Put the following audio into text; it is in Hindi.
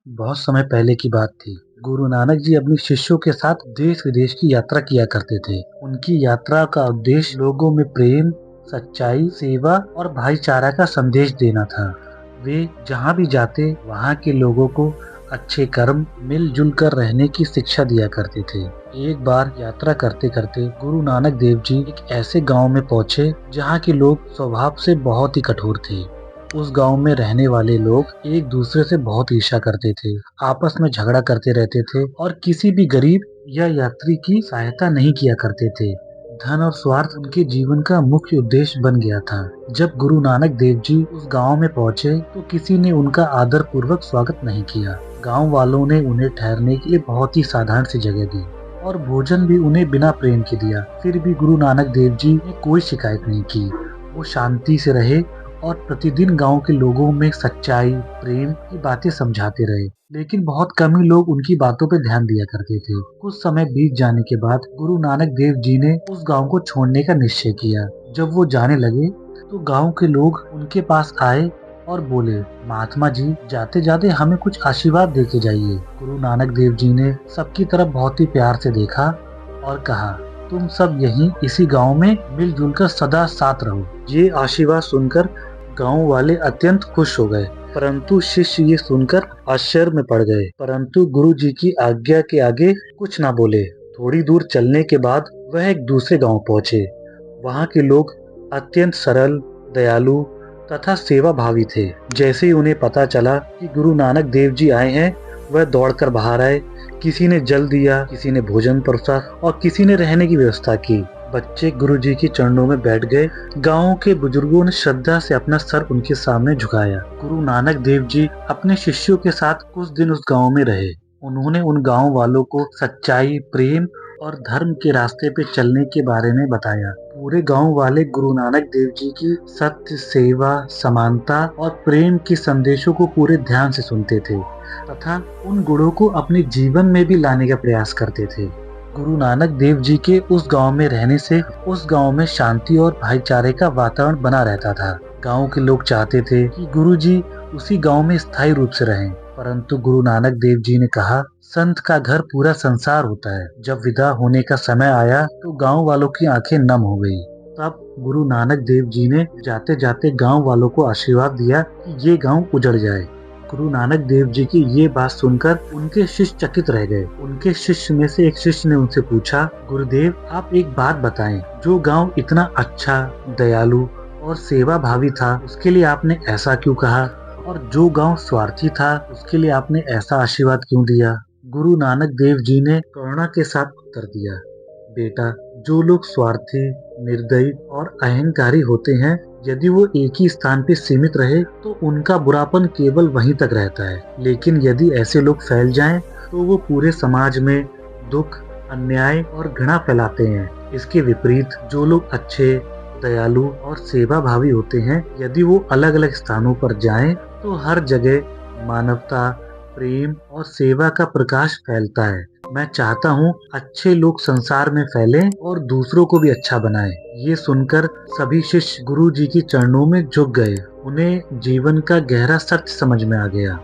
बहुत समय पहले की बात थी। गुरु नानक जी अपने शिष्यों के साथ देश विदेश की यात्रा किया करते थे। उनकी यात्रा का उद्देश्य लोगों में प्रेम, सच्चाई, सेवा और भाईचारा का संदेश देना था। वे जहाँ भी जाते वहाँ के लोगों को अच्छे कर्म, मिलजुल कर रहने की शिक्षा दिया करते थे। एक बार यात्रा करते करते गुरु नानक देव जी एक ऐसे गांव में पहुंचे जहाँ के लोग स्वभाव से बहुत ही कठोर थे। उस गांव में रहने वाले लोग एक दूसरे से बहुत ईर्ष्या करते थे, आपस में झगड़ा करते रहते थे और किसी भी गरीब या यात्री की सहायता नहीं किया करते थे। धन और स्वार्थ उनके जीवन का मुख्य उद्देश्य बन गया था। जब गुरु नानक देव जी उस गांव में पहुंचे तो किसी ने उनका आदर पूर्वक स्वागत नहीं किया। गांव वालों ने उन्हें ठहरने के लिए बहुत ही साधारण सी जगह दी और भोजन भी उन्हें बिना प्रेम के दिया। फिर भी गुरु नानक देव जी ने कोई शिकायत नहीं की। वो शांति से रहे और प्रतिदिन गांव के लोगों में सच्चाई, प्रेम की बातें समझाते रहे। लेकिन बहुत कम ही लोग उनकी बातों पर ध्यान दिया करते थे। कुछ समय बीत जाने के बाद गुरु नानक देव जी ने उस गांव को छोड़ने का निश्चय किया। जब वो जाने लगे तो गांव के लोग उनके पास आए और बोले, महात्मा जी, जाते जाते हमें कुछ आशीर्वाद दे के जाइए। गुरु नानक देव जी ने सबकी तरफ बहुत ही प्यार से देखा और कहा, तुम सब यहीं इसी गांव में मिलजुल कर सदा साथ रहो। ये आशीर्वाद सुनकर गांव वाले अत्यंत खुश हो गए, परंतु शिष्य ये सुनकर आश्चर्य में पड़ गए। परंतु गुरु जी की आज्ञा के आगे कुछ ना बोले। थोड़ी दूर चलने के बाद वह एक दूसरे गांव पहुंचे। वहां के लोग अत्यंत सरल, दयालु तथा सेवा भावी थे। जैसे ही उन्हें पता चला कि गुरु नानक देव जी आए हैं, वह दौड़कर बाहर आए। किसी ने जल दिया, किसी ने भोजन परोसा और किसी ने रहने की व्यवस्था की। बच्चे गुरु जी के चरणों में बैठ गए। गांव के बुजुर्गों ने श्रद्धा से अपना सर उनके सामने झुकाया। गुरु नानक देव जी अपने शिष्यों के साथ कुछ दिन उस गांव में रहे। उन्होंने उन गांव वालों को सच्चाई, प्रेम और धर्म के रास्ते पे चलने के बारे में बताया। पूरे गांव वाले गुरु नानक देव जी की सत्य, सेवा, समानता और प्रेम के संदेशों को पूरे ध्यान से सुनते थे तथा उन गुणों को अपने जीवन में भी लाने का प्रयास करते थे। गुरु नानक देव जी के उस गांव में रहने से उस गांव में शांति और भाईचारे का वातावरण बना रहता था। गांव के लोग चाहते थे कि गुरु जी उसी गांव में स्थायी रूप से रहें, परंतु गुरु नानक देव जी ने कहा, संत का घर पूरा संसार होता है। जब विदा होने का समय आया तो गांव वालों की आंखें नम हो गई। तब गुरु नानक देव जी ने जाते जाते गांव वालों को आशीर्वाद दिया कि ये गांव उजड़ जाए। गुरु नानक देव जी की ये बात सुनकर उनके शिष्य चकित रह गए। उनके शिष्य में से एक शिष्य ने उनसे पूछा, गुरुदेव, आप एक बात बताएं, जो गांव इतना अच्छा, दयालु और सेवा भावी था, उसके लिए आपने ऐसा क्यों कहा? और जो गांव स्वार्थी था, उसके लिए आपने ऐसा आशीर्वाद क्यों दिया? गुरु नानक देव जी ने करुणा के साथ उत्तर दिया, बेटा, जो लोग स्वार्थी, निर्दयी और अहंकारी होते हैं, यदि वो एक ही स्थान पे सीमित रहे तो उनका बुरापन केवल वहीं तक रहता है। लेकिन यदि ऐसे लोग फैल जाएं, तो वो पूरे समाज में दुख, अन्याय और घृणा फैलाते हैं। इसके विपरीत जो लोग अच्छे, दयालु और सेवा भावी होते हैं, यदि वो अलग अलग स्थानों पर जाएं, तो हर जगह मानवता, प्रेम और सेवा का प्रकाश फैलता है। मैं चाहता हूँ अच्छे लोग संसार में फैलें और दूसरों को भी अच्छा बनाएं। ये सुनकर सभी शिष्य गुरु जी के चरणों में झुक गए। उन्हें जीवन का गहरा सत्य समझ में आ गया।